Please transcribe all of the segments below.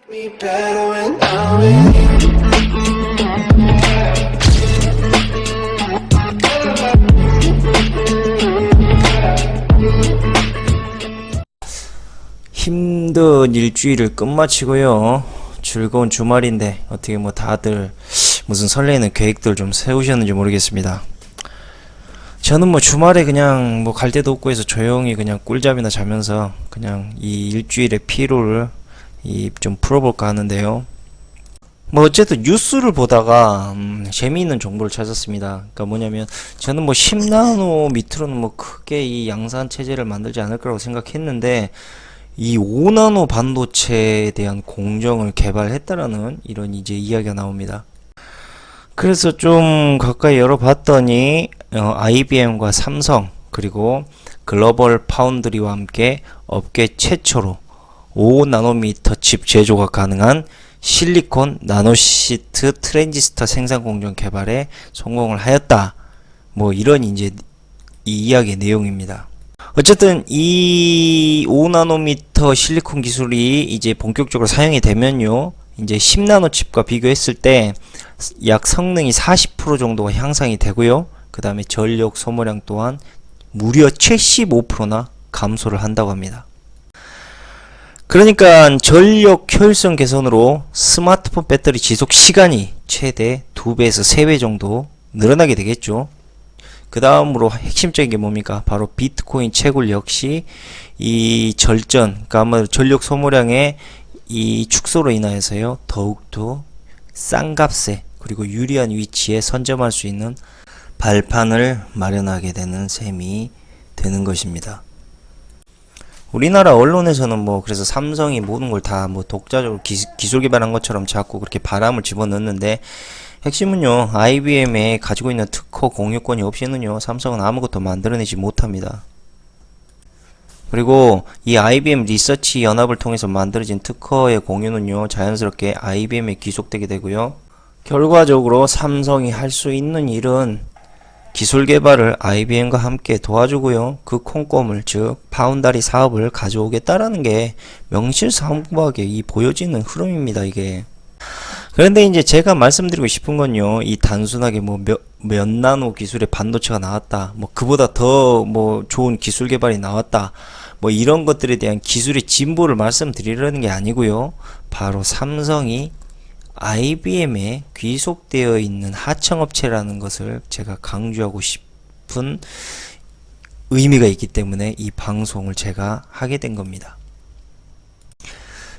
Me better when I'm with you. 힘든 일주일을 끝마치고요. 즐거운 주말인데 어떻게 뭐 다들 무슨 설레는 계획들 좀 세우셨는지 모르겠습니다. 저는 뭐 주말에 그냥 뭐 갈 데도 없고 해서 조용히 그냥 꿀잠이나 자면서 그냥 이 일주일의 피로를 좀 풀어볼까 하는데요. 뭐 어쨌든 뉴스를 보다가 재미있는 정보를 찾았습니다. 그러니까 뭐냐면 저는 뭐 10나노 밑으로는 뭐 크게 이 양산 체제를 만들지 않을 거라고 생각했는데 이 5나노 반도체에 대한 공정을 개발했다라는 이런 이제 이야기가 나옵니다. 그래서 좀 가까이 열어봤더니 IBM과 삼성 그리고 글로벌 파운드리와 함께 업계 최초로 5나노미터 칩 제조가 가능한 실리콘 나노시트 트랜지스터 생산 공정 개발에 성공을 하였다. 뭐 이런 이제 이 이야기의 내용입니다. 어쨌든 이 5나노미터 실리콘 기술이 이제 본격적으로 사용이 되면요, 이제 10나노 칩과 비교했을 때 약 성능이 40% 정도가 향상이 되고요. 그 다음에 전력 소모량 또한 무려 75%나 감소를 한다고 합니다. 그러니까 전력 효율성 개선으로 스마트폰 배터리 지속 시간이 최대 2배에서 3배 정도 늘어나게 되겠죠. 그 다음으로 핵심적인 게 뭡니까? 바로 비트코인 채굴 역시 이 절전, 그러니까 아마 전력 소모량의 이 축소로 인하여서요, 더욱더 싼 값에 그리고 유리한 위치에 선점할 수 있는 발판을 마련하게 되는 셈이 되는 것입니다. 우리나라 언론에서는 뭐 그래서 삼성이 모든 걸 다 뭐 독자적으로 기술 개발한 것처럼 자꾸 그렇게 바람을 집어넣는데, 핵심은요, IBM에 가지고 있는 특허 공유권이 없이는요, 삼성은 아무것도 만들어내지 못합니다. 그리고 이 IBM 리서치 연합을 통해서 만들어진 특허의 공유는요, 자연스럽게 IBM에 귀속되게 되고요. 결과적으로 삼성이 할 수 있는 일은 기술 개발을 IBM과 함께 도와주고요. 그 콩고물, 즉 파운다리 사업을 가져오겠다라는 게 명실상부하게 이 보여지는 흐름입니다, 이게. 그런데 이제 제가 말씀드리고 싶은 건요, 이 단순하게 뭐 몇 나노 기술의 반도체가 나왔다, 뭐 그보다 더 뭐 좋은 기술 개발이 나왔다, 뭐 이런 것들에 대한 기술의 진보를 말씀드리려는 게 아니고요, 바로 삼성이 IBM에 귀속되어 있는 하청업체라는 것을 제가 강조하고 싶은 의미가 있기 때문에 이 방송을 제가 하게 된 겁니다.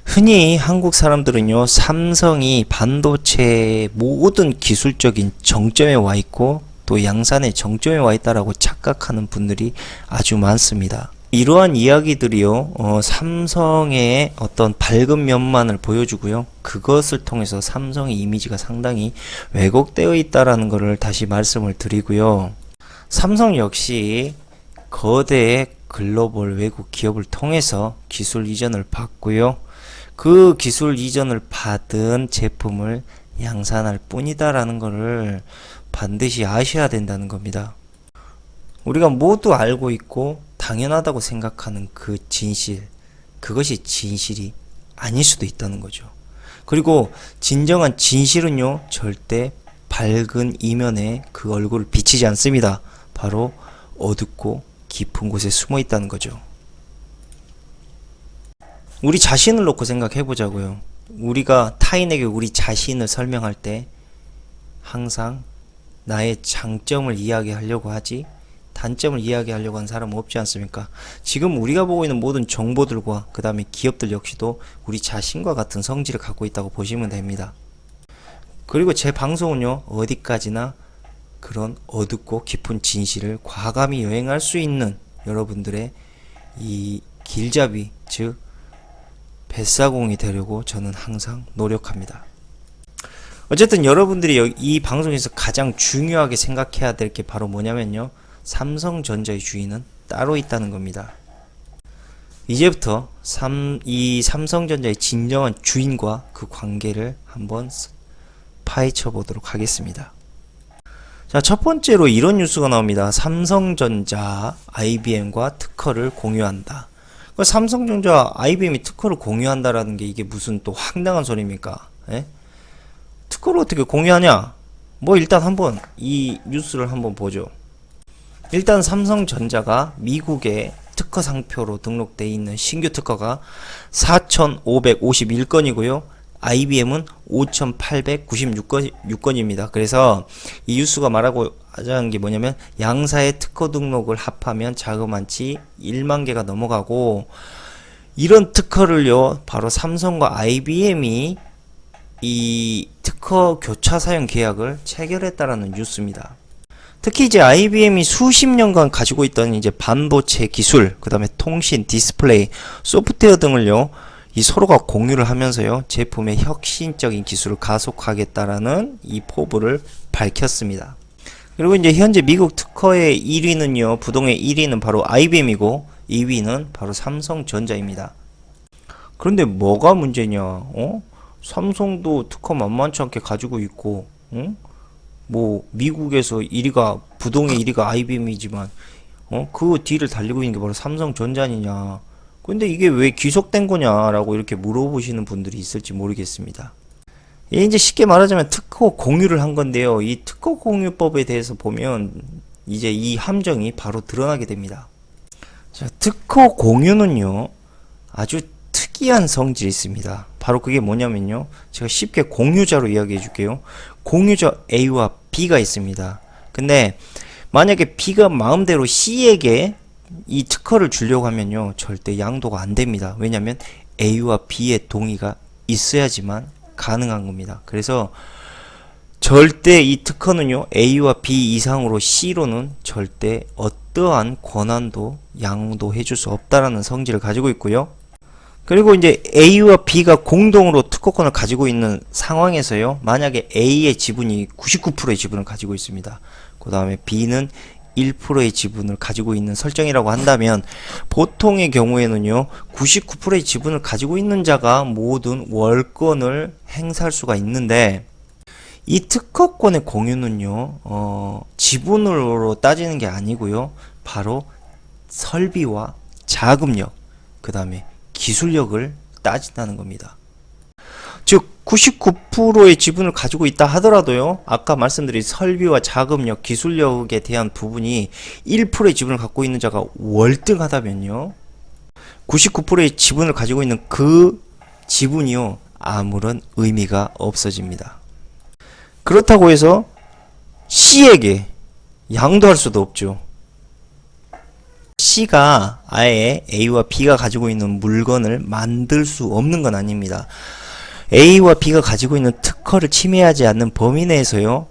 흔히 한국 사람들은요, 삼성이 반도체의 모든 기술적인 정점에 와 있고 또 양산의 정점에 와 있다라고 착각하는 분들이 아주 많습니다. 이러한 이야기들이요, 삼성의 어떤 밝은 면만을 보여주고요, 그것을 통해서 삼성의 이미지가 상당히 왜곡되어 있다라는 것을 다시 말씀을 드리고요. 삼성 역시 거대 글로벌 외국 기업을 통해서 기술 이전을 받고요, 그 기술 이전을 받은 제품을 양산할 뿐이다라는 것을 반드시 아셔야 된다는 겁니다. 우리가 모두 알고 있고 당연하다고 생각하는 그 진실, 그것이 진실이 아닐 수도 있다는 거죠. 그리고 진정한 진실은요, 절대 밝은 이면에 그 얼굴을 비치지 않습니다. 바로 어둡고 깊은 곳에 숨어 있다는 거죠. 우리 자신을 놓고 생각해 보자고요. 우리가 타인에게 우리 자신을 설명할 때 항상 나의 장점을 이야기하려고 하지 단점을 이야기하려고 하는 사람은 없지 않습니까? 지금 우리가 보고 있는 모든 정보들과 그 다음에 기업들 역시도 우리 자신과 같은 성질을 갖고 있다고 보시면 됩니다. 그리고 제 방송은요, 어디까지나 그런 어둡고 깊은 진실을 과감히 여행할 수 있는 여러분들의 이 길잡이, 즉 뱃사공이 되려고 저는 항상 노력합니다. 어쨌든 여러분들이 이 방송에서 가장 중요하게 생각해야 될 게 바로 뭐냐면요, 삼성전자의 주인은 따로 있다는 겁니다. 이제부터 이 삼성전자의 진정한 주인과 그 관계를 한번 파헤쳐 보도록 하겠습니다. 자, 첫 번째로 이런 뉴스가 나옵니다. 삼성전자 IBM과 특허를 공유한다. 삼성전자 IBM이 특허를 공유한다라는 게 이게 무슨 또 황당한 소리입니까? 예? 특허를 어떻게 공유하냐? 뭐 일단 한번 이 뉴스를 한번 보죠. 일단 삼성전자가 미국의 특허 상표로 등록되어 있는 신규 특허가 4,551건이고요. IBM은 5,896건입니다. 그래서 이 뉴스가 말하고 하자는 게 뭐냐면 양사의 특허 등록을 합하면 자그마치 1만 개가 넘어가고, 이런 특허를요 바로 삼성과 IBM이 이 특허 교차 사용 계약을 체결했다라는 뉴스입니다. 특히 이제 IBM이 수십 년간 가지고 있던 이제 반도체 기술, 그 다음에 통신, 디스플레이, 소프트웨어 등을요 이 서로가 공유를 하면서요 제품의 혁신적인 기술을 가속하겠다라는 이 포부를 밝혔습니다. 그리고 이제 현재 미국 특허의 1위는요, 부동의 1위는 바로 IBM이고 2위는 바로 삼성전자입니다. 그런데 뭐가 문제냐? 삼성도 특허 만만치 않게 가지고 있고, 뭐 미국에서 1위가 부동의 1위가 IBM이지만, 그 뒤를 달리고 있는 게 바로 삼성전자느냐? 근데 이게 왜 귀속된 거냐라고 이렇게 물어보시는 분들이 있을지 모르겠습니다. 이제 쉽게 말하자면 특허 공유를 한 건데요. 이 특허 공유법에 대해서 보면 이제 이 함정이 바로 드러나게 됩니다. 자, 특허 공유는요 아주 특이한 성질이 있습니다. 바로 그게 뭐냐면요, 제가 쉽게 공유자로 이야기해 줄게요. 공유자 A와 B가 있습니다. 근데 만약에 B가 마음대로 C에게 이 특허를 주려고 하면요 절대 양도가 안 됩니다. 왜냐면 A와 B의 동의가 있어야지만 가능한 겁니다. 그래서 절대 이 특허는요 A와 B 이상으로 C로는 절대 어떠한 권한도 양도해 줄 수 없다라는 성질을 가지고 있고요. 그리고 이제 A와 B가 공동으로 특허권을 가지고 있는 상황에서요, 만약에 A의 지분이 99%의 지분을 가지고 있습니다. 그 다음에 B는 1%의 지분을 가지고 있는 설정이라고 한다면, 보통의 경우에는요 99%의 지분을 가지고 있는 자가 모든 월권을 행사할 수가 있는데, 이 특허권의 공유는요 지분으로 따지는 게 아니고요 바로 설비와 자금력, 그 다음에 기술력을 따진다는 겁니다. 즉 99%의 지분을 가지고 있다 하더라도요, 아까 말씀드린 설비와 자금력, 기술력에 대한 부분이 1%의 지분을 갖고 있는 자가 월등하다면요 99%의 지분을 가지고 있는 그 지분이요 아무런 의미가 없어집니다. 그렇다고 해서 C에게 양도할 수도 없죠. C가 아예 A와 B가 가지고 있는 물건을 만들 수 없는 건 아닙니다. A와 B가 가지고 있는 특허를 침해하지 않는 범위 내에서요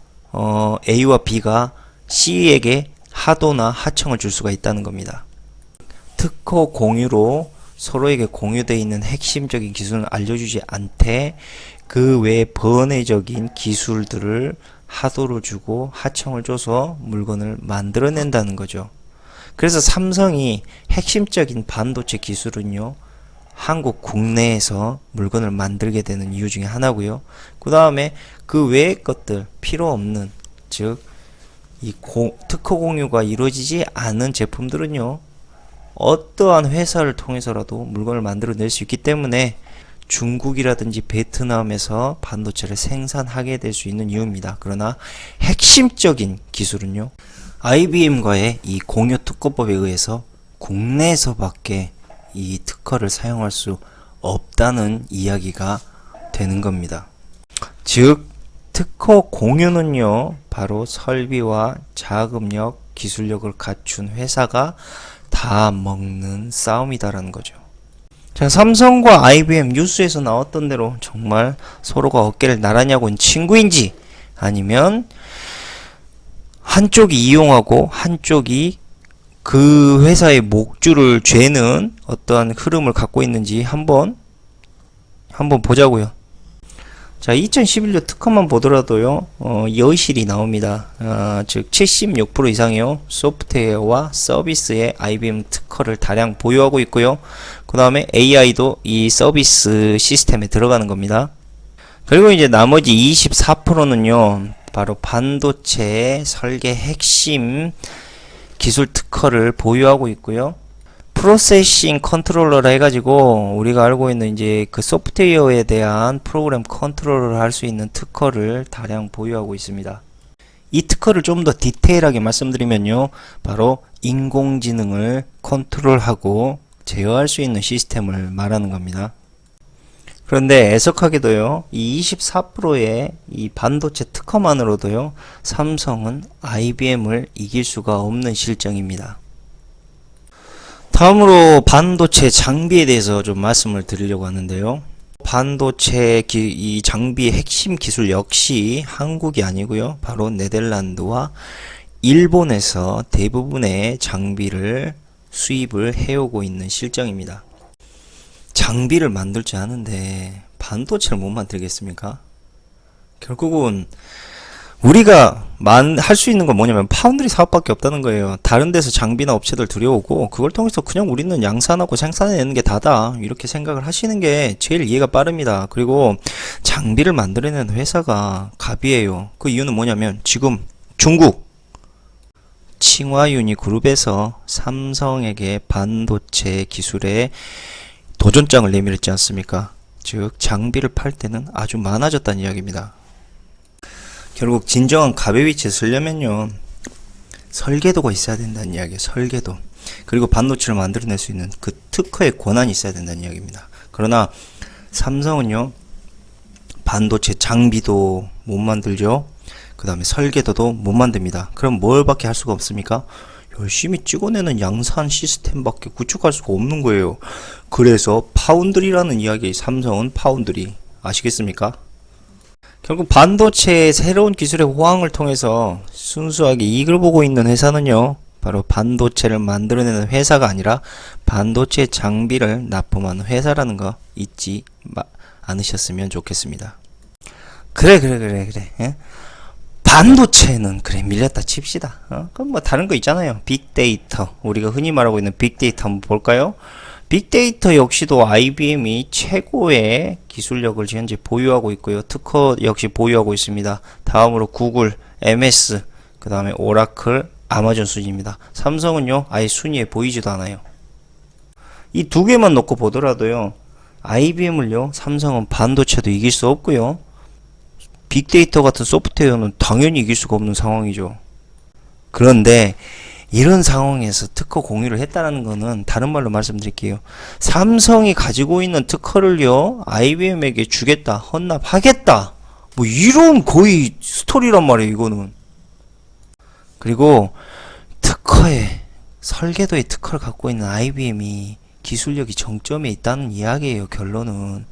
A와 B가 C에게 하도나 하청을 줄 수가 있다는 겁니다. 특허 공유로 서로에게 공유되어 있는 핵심적인 기술을 알려주지 않되 그 외에 번외적인 기술들을 하도를 주고 하청을 줘서 물건을 만들어낸다는 거죠. 그래서 삼성이 핵심적인 반도체 기술은요 한국 국내에서 물건을 만들게 되는 이유 중에 하나고요. 그 다음에 그 외의 것들, 필요 없는, 즉 이 특허 공유가 이루어지지 않은 제품들은요 어떠한 회사를 통해서라도 물건을 만들어낼 수 있기 때문에 중국이라든지 베트남에서 반도체를 생산하게 될 수 있는 이유입니다. 그러나 핵심적인 기술은요 IBM과의 이 공유 특허법에 의해서 국내에서밖에 이 특허를 사용할 수 없다는 이야기가 되는 겁니다. 즉 특허 공유는요 바로 설비와 자금력, 기술력을 갖춘 회사가 다 먹는 싸움이다라는 거죠. 자, 삼성과 IBM 뉴스에서 나왔던 대로 정말 서로가 어깨를 나란히 하고 있는 친구인지, 아니면 한쪽이 이용하고 한쪽이 그 회사의 목줄을 죄는 어떠한 흐름을 갖고 있는지 한번 보자고요. 자, 2011년 특허만 보더라도요 여실히 나옵니다. 즉 76% 이상이요 소프트웨어와 서비스의 IBM 특허를 다량 보유하고 있고요. 그 다음에 AI도 이 서비스 시스템에 들어가는 겁니다. 그리고 이제 나머지 24%는요 바로 반도체의 설계 핵심 기술 특허를 보유하고 있고요. 프로세싱 컨트롤러라 해가지고 우리가 알고 있는 이제 그 소프트웨어에 대한 프로그램 컨트롤을 할 수 있는 특허를 다량 보유하고 있습니다. 이 특허를 좀 더 디테일하게 말씀드리면요, 바로 인공지능을 컨트롤하고 제어할 수 있는 시스템을 말하는 겁니다. 그런데 애석하게도요, 이 24%의 이 반도체 특허만으로도요, 삼성은 IBM을 이길 수가 없는 실정입니다. 다음으로 반도체 장비에 대해서 좀 말씀을 드리려고 하는데요. 반도체 이 장비의 핵심 기술 역시 한국이 아니고요, 바로 네덜란드와 일본에서 대부분의 장비를 수입을 해오고 있는 실정입니다. 장비를 만들 줄 아는데 반도체를 못 만들겠습니까? 결국은 우리가 할 수 있는 건 뭐냐면 파운드리 사업밖에 없다는 거예요. 다른 데서 장비나 업체들 들여오고 그걸 통해서 그냥 우리는 양산하고 생산해내는 게 다다, 이렇게 생각을 하시는 게 제일 이해가 빠릅니다. 그리고 장비를 만들어내는 회사가 갑이에요. 그 이유는 뭐냐면 지금 중국 칭화유니 그룹에서 삼성에게 반도체 기술에 도전장을 내밀었지 않습니까? 즉 장비를 팔 때는 아주 많아졌다는 이야기입니다. 결국 진정한 갑의 위치에 서려면요, 설계도가 있어야 된다는 이야기예요. 설계도. 그리고 반도체를 만들어낼 수 있는 그 특허의 권한이 있어야 된다는 이야기입니다. 그러나 삼성은요, 반도체 장비도 못 만들죠. 그 다음에 설계도도 못 만듭니다. 그럼 뭘밖에 할 수가 없습니까? 열심히 찍어내는 양산 시스템밖에 구축할 수가 없는 거예요. 그래서 파운드리라는 이야기, 삼성은 파운드리. 아시겠습니까? 결국 반도체의 새로운 기술의 호황을 통해서 순수하게 이익을 보고 있는 회사는요, 바로 반도체를 만들어내는 회사가 아니라 반도체 장비를 납품하는 회사라는 거 잊지 않으셨으면 좋겠습니다. 그래. 예? 반도체는 그래 밀렸다 칩시다. 그럼 뭐 다른 거 있잖아요. 빅데이터, 우리가 흔히 말하고 있는 빅데이터 한번 볼까요? 빅데이터 역시도 IBM이 최고의 기술력을 현재 보유하고 있고요. 특허 역시 보유하고 있습니다. 다음으로 구글, MS, 그 다음에 오라클, 아마존 순위입니다. 삼성은요, 아예 순위에 보이지도 않아요. 이 두 개만 놓고 보더라도요, IBM을요, 삼성은 반도체도 이길 수 없고요, 빅데이터 같은 소프트웨어는 당연히 이길 수가 없는 상황이죠. 그런데 이런 상황에서 특허 공유를 했다는 거는 다른 말로 말씀드릴게요. 삼성이 가지고 있는 특허를요, IBM에게 주겠다, 헌납하겠다, 뭐 이런 거의 스토리란 말이에요, 이거는. 그리고 특허에, 설계도의 특허를 갖고 있는 IBM이 기술력이 정점에 있다는 이야기예요, 결론은.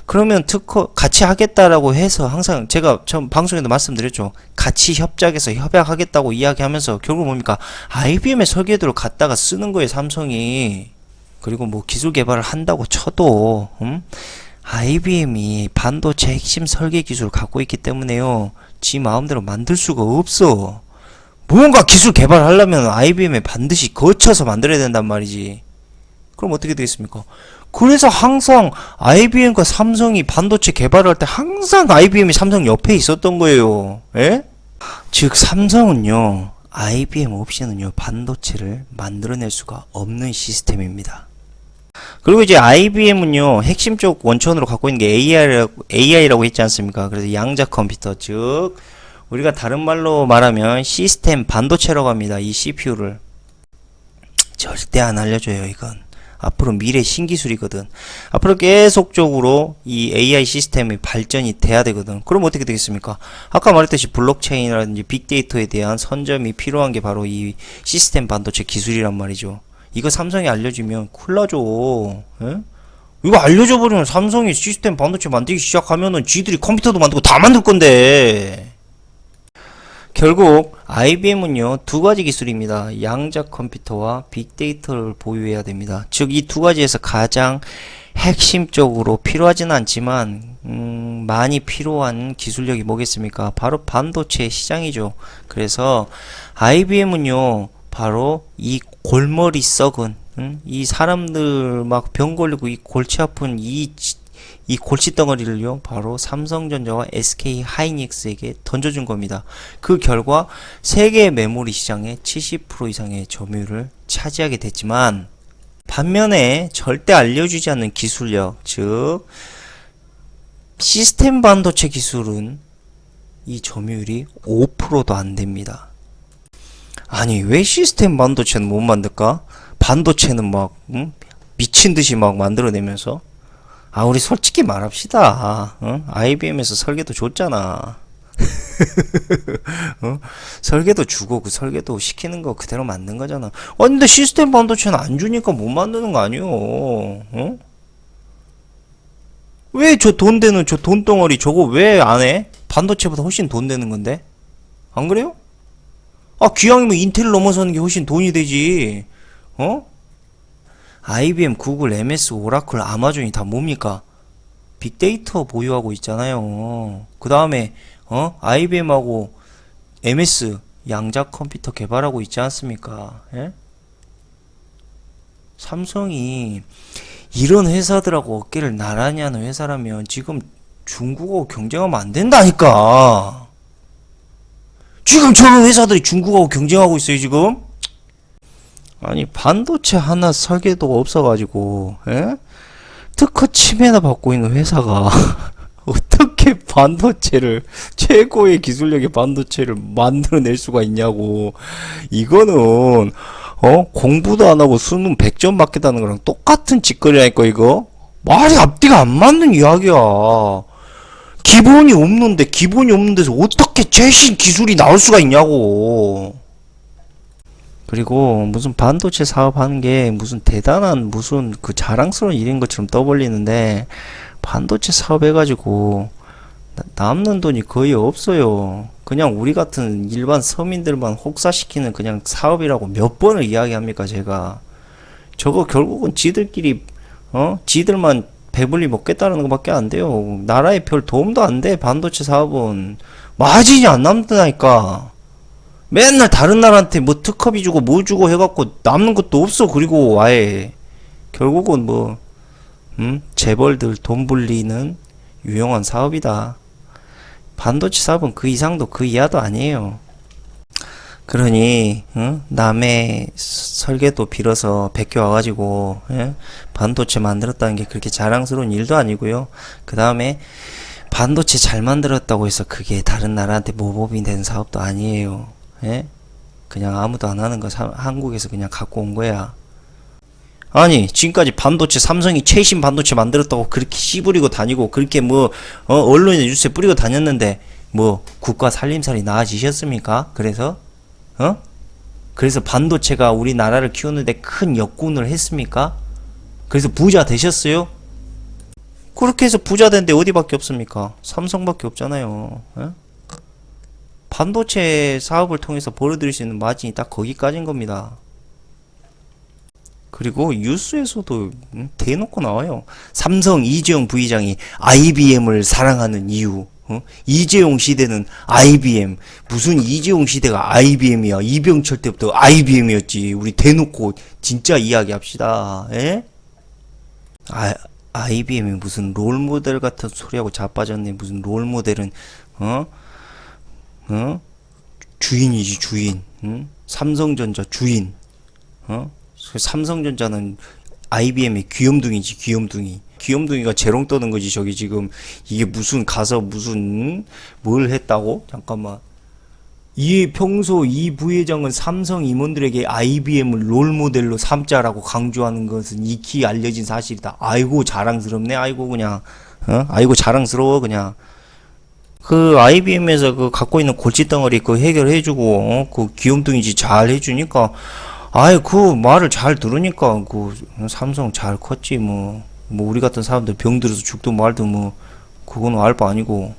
그러면 특허 같이 하겠다라고 해서 항상 제가 처음 방송에도 말씀드렸죠. 같이 협작해서 협약하겠다고 이야기하면서 결국 뭡니까? IBM의 설계도를 갖다가 쓰는 거예요, 삼성이. 그리고 뭐 기술 개발을 한다고 쳐도 IBM이 반도체 핵심 설계 기술을 갖고 있기 때문에요, 지 마음대로 만들 수가 없어. 무언가 기술 개발을 하려면 IBM에 반드시 거쳐서 만들어야 된단 말이지. 그럼 어떻게 되겠습니까? 그래서 항상 IBM과 삼성이 반도체 개발할 때 항상 IBM이 삼성 옆에 있었던 거예요. 예? 즉 삼성은요, IBM 없이는요, 반도체를 만들어낼 수가 없는 시스템입니다. 그리고 이제 IBM은요, 핵심적 원천으로 갖고 있는 게 AI라고 했지 않습니까? 그래서 양자 컴퓨터, 즉 우리가 다른 말로 말하면 시스템 반도체라고 합니다. 이 CPU를 절대 안 알려줘요, 이건. 앞으로 미래 신기술이거든. 앞으로 계속적으로 이 AI 시스템이 발전이 돼야 되거든. 그럼 어떻게 되겠습니까? 아까 말했듯이 블록체인이라든지 빅데이터에 대한 선점이 필요한 게 바로 이 시스템 반도체 기술이란 말이죠. 이거 삼성이 알려주면 큰일 나죠. 예? 이거 알려줘 버리면 삼성이 시스템 반도체 만들기 시작하면은 지들이 컴퓨터도 만들고 다 만들 건데. 결국 IBM은요, 두 가지 기술입니다. 양자 컴퓨터와 빅데이터를 보유해야 됩니다. 즉 이 두 가지에서 가장 핵심적으로 필요하지는 않지만 많이 필요한 기술력이 뭐겠습니까? 바로 반도체 시장이죠. 그래서 IBM은요, 바로 이 골머리 썩은 이 사람들 막 병 걸리고 이 골치 아픈 이 골칫덩어리를요, 바로 삼성전자와 SK 하이닉스에게 던져준 겁니다. 그 결과 세계 메모리 시장의 70% 이상의 점유율을 차지하게 됐지만, 반면에 절대 알려주지 않는 기술력, 즉 시스템 반도체 기술은 이 점유율이 5%도 안 됩니다. 아니 왜 시스템 반도체는 못 만들까? 반도체는 막 미친 듯이 막 만들어내면서 우리 솔직히 말합시다. IBM에서 설계도 줬잖아. 설계도 주고 그 설계도 시키는 거 그대로 만든 거잖아. 근데 시스템 반도체는 안 주니까 못 만드는 거 아니오? 왜 저 돈 되는 저 돈덩어리 저거 왜 안 해? 반도체보다 훨씬 돈 되는 건데? 안 그래요? 기왕이면 인텔 넘어서는 게 훨씬 돈이 되지. IBM, 구글, MS, 오라클, 아마존이 다 뭡니까? 빅데이터 보유하고 있잖아요. 그 다음에 IBM하고 MS 양자 컴퓨터 개발하고 있지 않습니까? 예? 삼성이 이런 회사들하고 어깨를 나란히 하는 회사라면 지금 중국하고 경쟁하면 안 된다니까. 지금 저런 회사들이 중국하고 경쟁하고 있어요 지금. 아니 반도체 하나 설계도가 없어가지고 특허 침해나 받고 있는 회사가 어떻게 반도체를 최고의 기술력의 반도체를 만들어낼 수가 있냐고. 이거는 공부도 안 하고 수능 100점 받겠다는 거랑 똑같은 짓거리라니까. 이거 말이 앞뒤가 안 맞는 이야기야. 기본이 없는 데서 어떻게 최신 기술이 나올 수가 있냐고. 그리고 무슨 반도체 사업하는 게 무슨 대단한 무슨 그 자랑스러운 일인 것처럼 떠벌리는데, 반도체 사업해가지고 남는 돈이 거의 없어요. 그냥 우리 같은 일반 서민들만 혹사시키는 그냥 사업이라고 몇 번을 이야기합니까 제가. 저거 결국은 지들끼리 지들만 배불리 먹겠다는 것밖에 안 돼요. 나라에 별 도움도 안 돼. 반도체 사업은 마진이 안 남는다니까. 맨날 다른 나라한테 뭐 특허비 주고 뭐 주고 해갖고 남는 것도 없어. 그리고 아예 결국은 뭐 재벌들 돈 불리는 유용한 사업이다. 반도체 사업은 그 이상도 그 이하도 아니에요. 그러니 남의 설계도 빌어서 베껴와가지고 반도체 만들었다는 게 그렇게 자랑스러운 일도 아니고요. 그 다음에 반도체 잘 만들었다고 해서 그게 다른 나라한테 모범이 되는 사업도 아니에요. 그냥 아무도 안 하는 거 한국에서 그냥 갖고 온 거야. 아니 지금까지 반도체 삼성이 최신 반도체 만들었다고 그렇게 씨부리고 다니고 그렇게 뭐 언론에 뉴스에 뿌리고 다녔는데 뭐 국가 살림살이 나아지셨습니까? 그래서 그래서 반도체가 우리나라를 키우는데 큰 역군을 했습니까? 그래서 부자 되셨어요? 그렇게 해서 부자 된데 어디밖에 없습니까? 삼성밖에 없잖아요. 반도체 사업을 통해서 벌어들일 수 있는 마진이 딱 거기까지인 겁니다. 그리고 뉴스에서도 대놓고 나와요. 삼성 이재용 부회장이 IBM을 사랑하는 이유. 이재용 시대는 IBM. 무슨 이재용 시대가 IBM이야. 이병철 때부터 IBM이었지. 우리 대놓고 진짜 이야기합시다. IBM이 무슨 롤모델 같은 소리하고 자빠졌네. 무슨 롤모델은 주인이지 주인. 삼성전자 주인. 삼성전자는 IBM의 귀염둥이지 귀염둥이. 귀염둥이가 재롱 떠는 거지. 저기 지금 이게 무슨 가서 무슨 뭘 했다고? 잠깐만. 평소 이 부회장은 삼성 임원들에게 IBM을 롤모델로 삼자라고 강조하는 것은 익히 알려진 사실이다. 아이고 자랑스럽네. 아이고 그냥 아이고 자랑스러워 그냥. 그 IBM에서 그 갖고 있는 골칫덩어리 그 해결해주고 그 귀염둥이지 잘 해주니까 그 말을 잘 들으니까 그 삼성 잘 컸지 뭐 우리 같은 사람들 병들어서 죽든 말든 뭐 그건 알 바 아니고.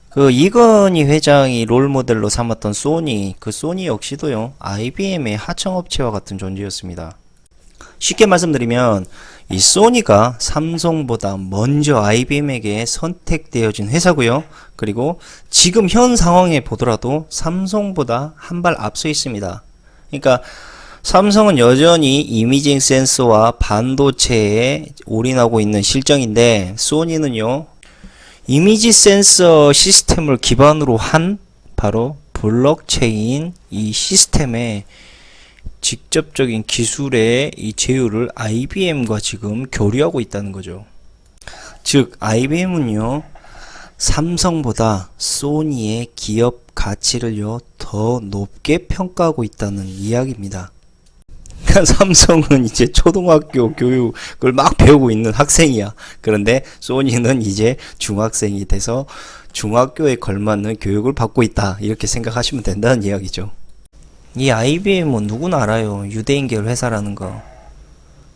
그 이건희 회장이 롤모델로 삼았던 소니, 그 소니 역시도요 IBM의 하청업체와 같은 존재였습니다. 쉽게 말씀드리면 이 소니가 삼성보다 먼저 IBM에게 선택되어진 회사고요. 그리고 지금 현 상황에 보더라도 삼성보다 한 발 앞서 있습니다. 그러니까 삼성은 여전히 이미징 센서와 반도체에 올인하고 있는 실정인데, 소니는요 이미지 센서 시스템을 기반으로 한 바로 블록체인 이 시스템에 직접적인 기술의 이 제휴를 IBM과 지금 교류하고 있다는 거죠. 즉 IBM은요 삼성보다 소니의 기업 가치를요 더 높게 평가하고 있다는 이야기입니다. 그러니까 삼성은 이제 초등학교 교육을 막 배우고 있는 학생이야. 그런데 소니는 이제 중학생이 돼서 중학교에 걸맞는 교육을 받고 있다. 이렇게 생각하시면 된다는 이야기죠. 이 IBM은 누구나 알아요. 유대인 계열 회사라는 거.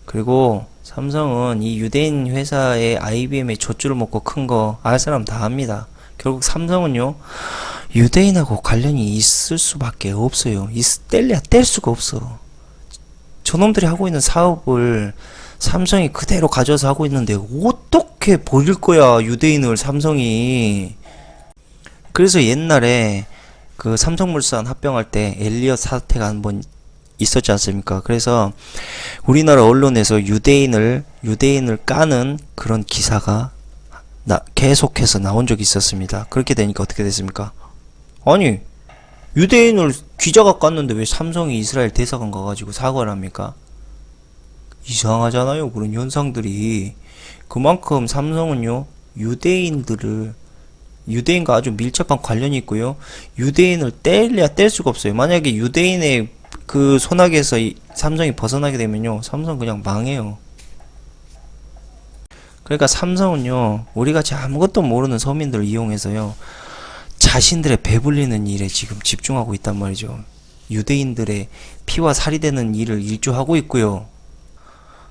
그리고 삼성은 이 유대인 회사의 IBM의 젖줄을 먹고 큰 거 알 사람 다 압니다. 결국 삼성은요 유대인하고 관련이 있을 수밖에 없어요. 뗄래야 뗄 수가 없어. 저놈들이 하고 있는 사업을 삼성이 그대로 가져서 하고 있는데 어떻게 버릴 거야 유대인을 삼성이. 그래서 옛날에 그 삼성물산 합병할 때 엘리엇 사태가 한번 있었지 않습니까? 그래서 우리나라 언론에서 유대인을 까는 그런 기사가 계속해서 나온 적이 있었습니다. 그렇게 되니까 어떻게 됐습니까? 아니 유대인을 기자가 깠는데 왜 삼성이 이스라엘 대사관 가가지고 사과를 합니까? 이상하잖아요. 그런 현상들이. 그만큼 삼성은요 유대인과 아주 밀접한 관련이 있고요. 유대인을 뗄래야 뗄 수가 없어요. 만약에 유대인의 그 손아귀에서 삼성이 벗어나게 되면요 삼성 그냥 망해요. 그러니까 삼성은요 우리같이 아무것도 모르는 서민들을 이용해서요 자신들의 배불리는 일에 지금 집중하고 있단 말이죠. 유대인들의 피와 살이 되는 일을 일조하고 있고요.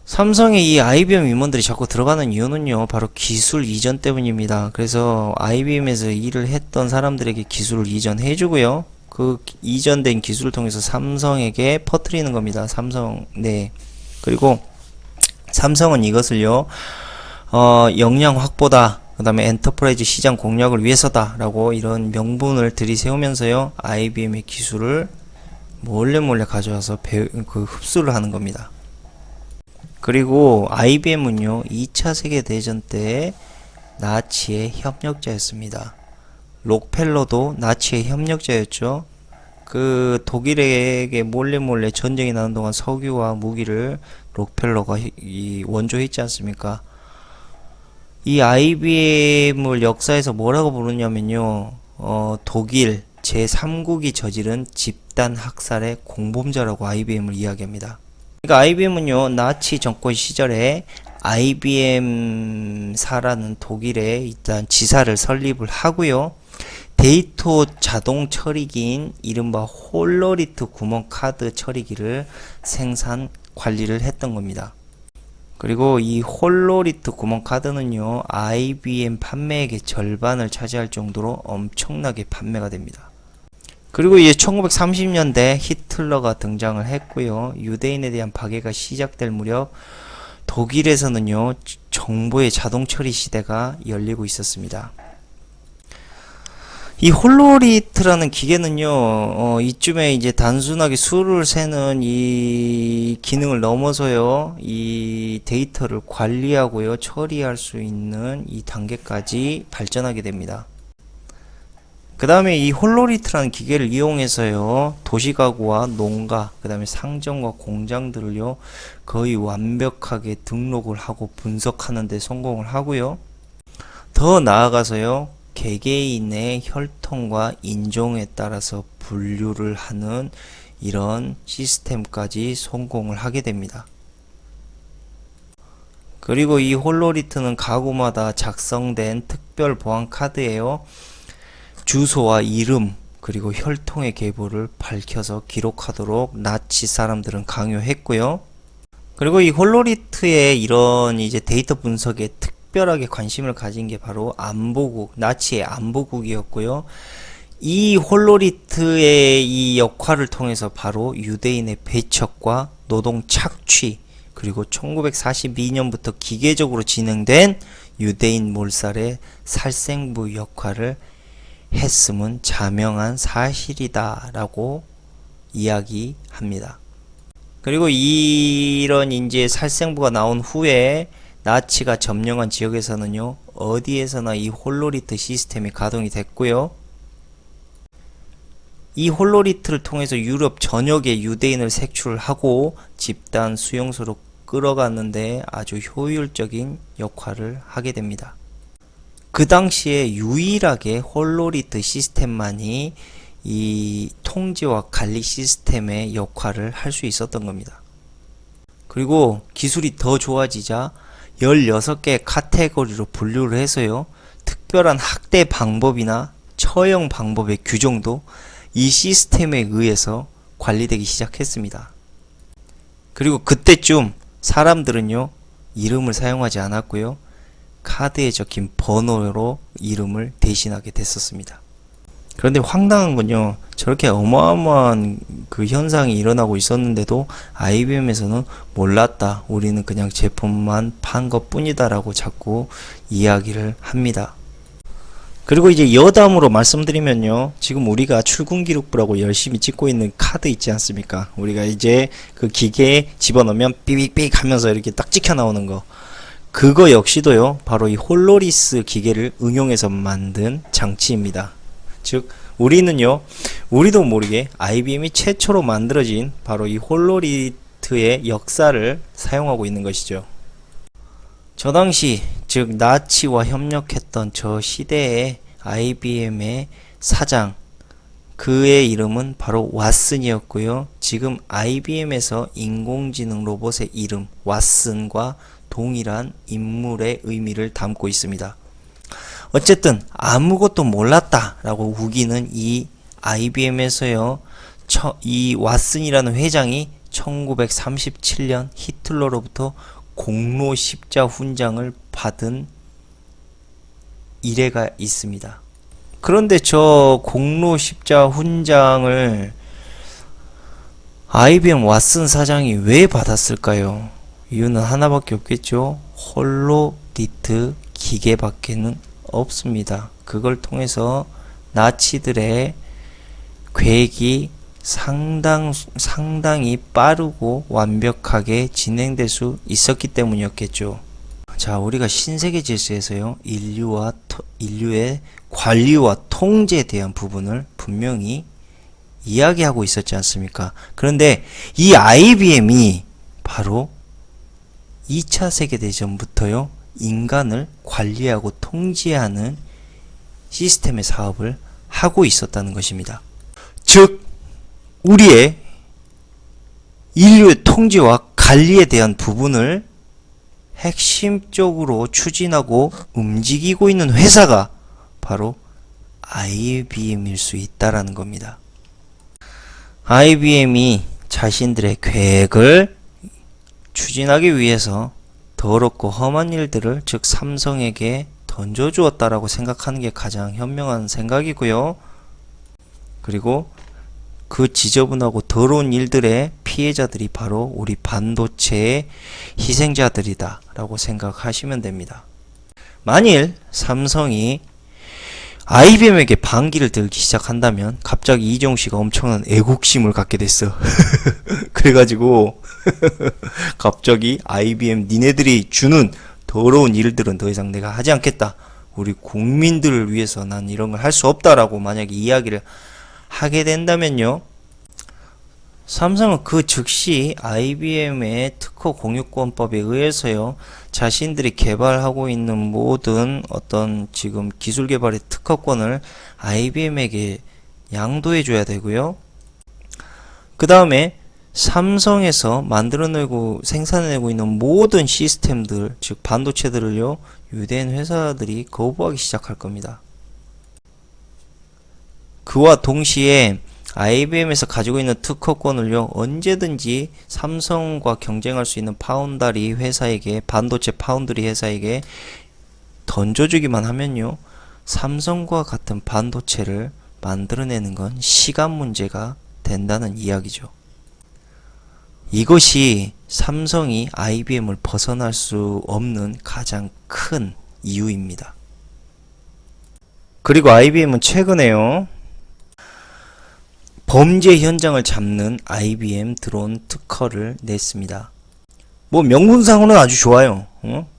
삼성의 이 IBM 임원들이 자꾸 들어가는 이유는요 바로 기술 이전 때문입니다. 그래서 IBM에서 일을 했던 사람들에게 기술을 이전해주고요 그 이전된 기술을 통해서 삼성에게 퍼뜨리는 겁니다. 네. 그리고 삼성은 이것을요 역량 확보다, 그 다음에 엔터프라이즈 시장 공략을 위해서다 라고 이런 명분을 들이세우면서요 IBM의 기술을 몰래 가져와서 흡수를 하는 겁니다. 그리고 IBM은요 2차 세계대전 때 나치의 협력자였습니다. 록펠러도 나치의 협력자였죠. 그 독일에게 몰래 전쟁이 나는 동안 석유와 무기를 록펠러가 원조했지 않습니까? 이 IBM을 역사에서 뭐라고 부르냐면요 독일 제3국이 저지른 집단 학살의 공범자라고 IBM을 이야기합니다. 그러니까 IBM은요 나치 정권 시절에 IBM사라는 독일에 일단 지사를 설립을 하고요 데이터 자동 처리기인 이른바 홀로리트 구멍 카드 처리기를 생산 관리를 했던 겁니다. 그리고 이 홀로리트 구멍 카드는요 IBM 판매액의 절반을 차지할 정도로 엄청나게 판매가 됩니다. 그리고 이제 1930년대 히틀러가 등장을 했고요 유대인에 대한 박해가 시작될 무렵 독일에서는요 정보의 자동 처리 시대가 열리고 있었습니다. 이 홀로리트라는 기계는요 이쯤에 이제 단순하게 수를 세는 이 기능을 넘어서요 이 데이터를 관리하고요 처리할 수 있는 이 단계까지 발전하게 됩니다. 그 다음에 이 홀로리트라는 기계를 이용해서요 도시가구와 농가, 그 다음에 상점과 공장들을요 거의 완벽하게 등록을 하고 분석하는 데 성공을 하고요 더 나아가서요 개개인의 혈통과 인종에 따라서 분류를 하는 이런 시스템까지 성공을 하게 됩니다. 그리고 이 홀로리트는 가구마다 작성된 특별 보안 카드예요. 주소와 이름 그리고 혈통의 계보를 밝혀서 기록하도록 나치 사람들은 강요했고요. 그리고 이 홀로리트의 이런 이제 데이터 분석에 특별하게 관심을 가진 게 바로 안보국, 나치의 안보국이었고요. 이 홀로리트의 이 역할을 통해서 바로 유대인의 배척과 노동 착취, 그리고 1942년부터 기계적으로 진행된 유대인 몰살의 살생부 역할을 했음은 자명한 사실이다 라고 이야기합니다. 그리고 이런 이제 살생부가 나온 후에 나치가 점령한 지역에서는요 어디에서나 이 홀로리트 시스템이 가동이 됐고요 이 홀로리트를 통해서 유럽 전역의 유대인을 색출하고 집단 수용소로 끌어갔는데 아주 효율적인 역할을 하게 됩니다. 그 당시에 유일하게 홀로리트 시스템만이 이 통제와 관리 시스템의 역할을 할 수 있었던 겁니다. 그리고 기술이 더 좋아지자 16개의 카테고리로 분류를 해서요, 특별한 학대 방법이나 처형 방법의 규정도 이 시스템에 의해서 관리되기 시작했습니다. 그리고 그때쯤 사람들은요, 이름을 사용하지 않았고요, 카드에 적힌 번호로 이름을 대신하게 됐었습니다. 그런데 황당한 건요, 저렇게 어마어마한 그 현상이 일어나고 있었는데도 IBM에서는 몰랐다, 우리는 그냥 제품만 판 것 뿐이다 라고 자꾸 이야기를 합니다. 그리고 이제 여담으로 말씀드리면요, 지금 우리가 출근기록부라고 열심히 찍고 있는 카드 있지 않습니까? 우리가 이제 그 기계에 집어넣으면 삐빅삐 하면서 이렇게 딱 찍혀 나오는 거, 그거 역시도요, 바로 이 홀로리스 기계를 응용해서 만든 장치입니다. 즉 우리는요, 우리도 모르게 IBM이 최초로 만들어진 바로 이 홀로리트의 역사를 사용하고 있는 것이죠. 저 당시, 즉 나치와 협력했던 저 시대의 IBM의 사장, 그의 이름은 바로 왓슨이었고요. 지금 IBM에서 인공지능 로봇의 이름 왓슨과 동일한 인물의 의미를 담고 있습니다. 어쨌든 아무것도 몰랐다 라고 우기는 이 IBM에서요, 이 왓슨이라는 회장이 1937년 히틀러로부터 공로 십자 훈장을 받은 이래가 있습니다. 그런데 저 공로 십자 훈장을 IBM 왓슨 사장이 왜 받았을까요? 이유는 하나밖에 없겠죠. 홀로리트 기계밖에는 없습니다. 그걸 통해서 나치들의 계획이 상당히 빠르고 완벽하게 진행될 수 있었기 때문이었겠죠. 자, 우리가 신세계 질서에서요, 인류의 관리와 통제에 대한 부분을 분명히 이야기하고 있었지 않습니까? 그런데 이 IBM이 바로 2차 세계대전부터요, 인간을 관리하고 통제하는 시스템의 사업을 하고 있었다는 것입니다. 즉 우리의 인류의 통제와 관리에 대한 부분을 핵심적으로 추진하고 움직이고 있는 회사가 바로 IBM일 수 있다라는 겁니다. IBM이 자신들의 계획을 추진하기 위해서 더럽고 험한 일들을, 즉 삼성에게 던져주었다라고 생각하는 게 가장 현명한 생각이고요. 그리고 그 지저분하고 더러운 일들의 피해자들이 바로 우리 반도체의 희생자들이다 라고 생각하시면 됩니다. 만일 삼성이 IBM에게 반기를 들기 시작한다면 갑자기 이정우씨가 엄청난 애국심을 갖게 됐어. 그래가지고 갑자기 IBM 니네들이 주는 더러운 일들은 더 이상 내가 하지 않겠다, 우리 국민들을 위해서 난 이런 걸 할 수 없다라고 만약에 이야기를 하게 된다면요, 삼성은 그 즉시 IBM의 특허 공유권법에 의해서요, 자신들이 개발하고 있는 모든 어떤 지금 기술 개발의 특허권을 IBM에게 양도해 줘야 되고요. 그 다음에 삼성에서 만들어내고 생산해내고 있는 모든 시스템들, 즉 반도체들을요, 유대인 회사들이 거부하기 시작할 겁니다. 그와 동시에 IBM에서 가지고 있는 특허권을요, 언제든지 삼성과 경쟁할 수 있는 파운다리 회사에게, 반도체 파운드리 회사에게 던져주기만 하면요, 삼성과 같은 반도체를 만들어내는 건 시간 문제가 된다는 이야기죠. 이것이 삼성이 IBM을 벗어날 수 없는 가장 큰 이유입니다. 그리고 IBM은 최근에요, 범죄 현장을 잡는 IBM 드론 특허를 냈습니다. 뭐 명분상으로는 아주 좋아요.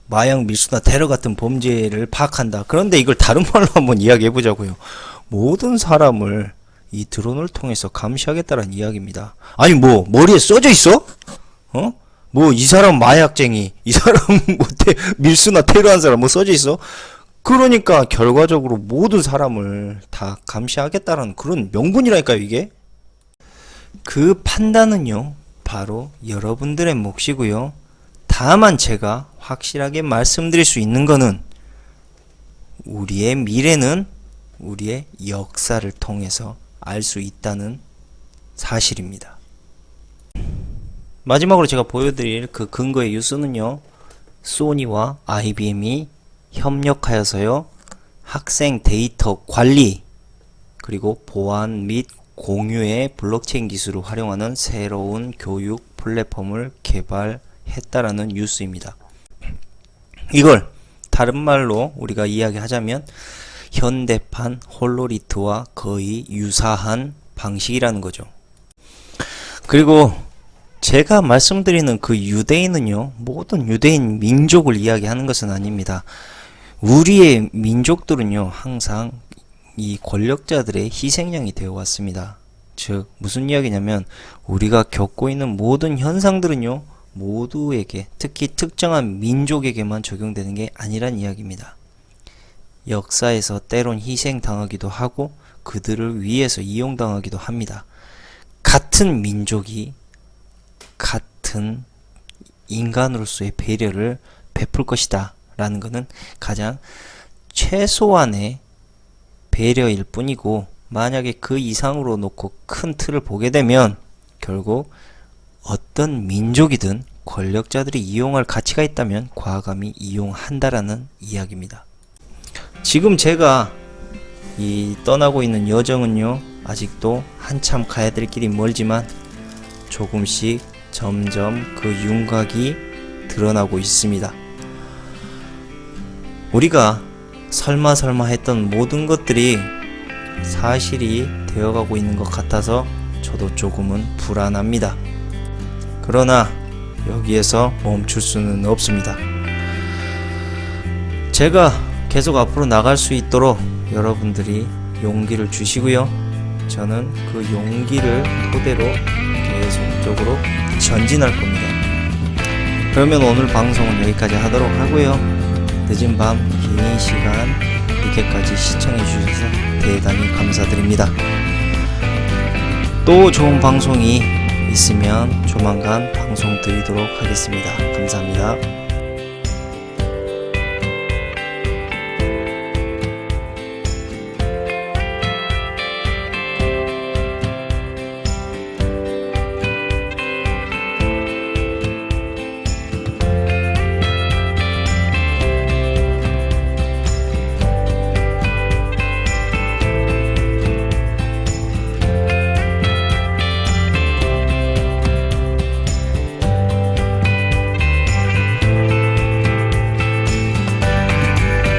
마약 밀수나 테러 같은 범죄를 파악한다. 그런데 이걸 다른 말로 한번 이야기해 보자고요. 모든 사람을 이 드론을 통해서 감시하겠다는 이야기입니다. 아니 뭐 머리에 써져 있어? 뭐 이 사람 마약쟁이, 이 사람 뭐 밀수나 테러한 사람 뭐 써져 있어? 그러니까 결과적으로 모든 사람을 다 감시하겠다는 그런 명분이라니까요, 이게. 그 판단은요, 바로 여러분들의 몫이고요. 다만 제가 확실하게 말씀드릴 수 있는 거는 우리의 미래는 우리의 역사를 통해서 알 수 있다는 사실입니다. 마지막으로 제가 보여드릴 그 근거의 뉴스는요, 소니와 IBM이 협력하여서요, 학생 데이터 관리 그리고 보안 및 공유의 블록체인 기술을 활용하는 새로운 교육 플랫폼을 개발했다라는 뉴스입니다. 이걸 다른 말로 우리가 이야기하자면 현대판 홀로리트와 거의 유사한 방식이라는 거죠. 그리고 제가 말씀드리는 그 유대인은요, 모든 유대인 민족을 이야기하는 것은 아닙니다. 우리의 민족들은요, 항상 이 권력자들의 희생양이 되어 왔습니다. 즉 무슨 이야기냐면 우리가 겪고 있는 모든 현상들은요, 모두에게, 특히 특정한 민족에게만 적용되는 게 아니란 이야기입니다. 역사에서 때론 희생당하기도 하고 그들을 위해서 이용당하기도 합니다. 같은 민족이 같은 인간으로서의 배려를 베풀 것이다 라는 것은 가장 최소한의 배려일 뿐이고, 만약에 그 이상으로 놓고 큰 틀을 보게 되면 결국 어떤 민족이든 권력자들이 이용할 가치가 있다면 과감히 이용한다라는 이야기입니다. 지금 제가 이 떠나고 있는 여정은요, 아직도 한참 가야 될 길이 멀지만 조금씩 점점 그 윤곽이 드러나고 있습니다. 우리가 설마 했던 모든 것들이 사실이 되어가고 있는 것 같아서 저도 조금은 불안합니다. 그러나 여기에서 멈출 수는 없습니다. 제가 계속 앞으로 나갈 수 있도록 여러분들이 용기를 주시고요. 저는 그 용기를 토대로 계속적으로 전진할 겁니다. 그러면 오늘 방송은 여기까지 하도록 하고요. 늦은 밤 긴 시간 늦게까지 시청해 주셔서 대단히 감사드립니다. 또 좋은 방송이 있으면 조만간 방송 드리도록 하겠습니다. 감사합니다.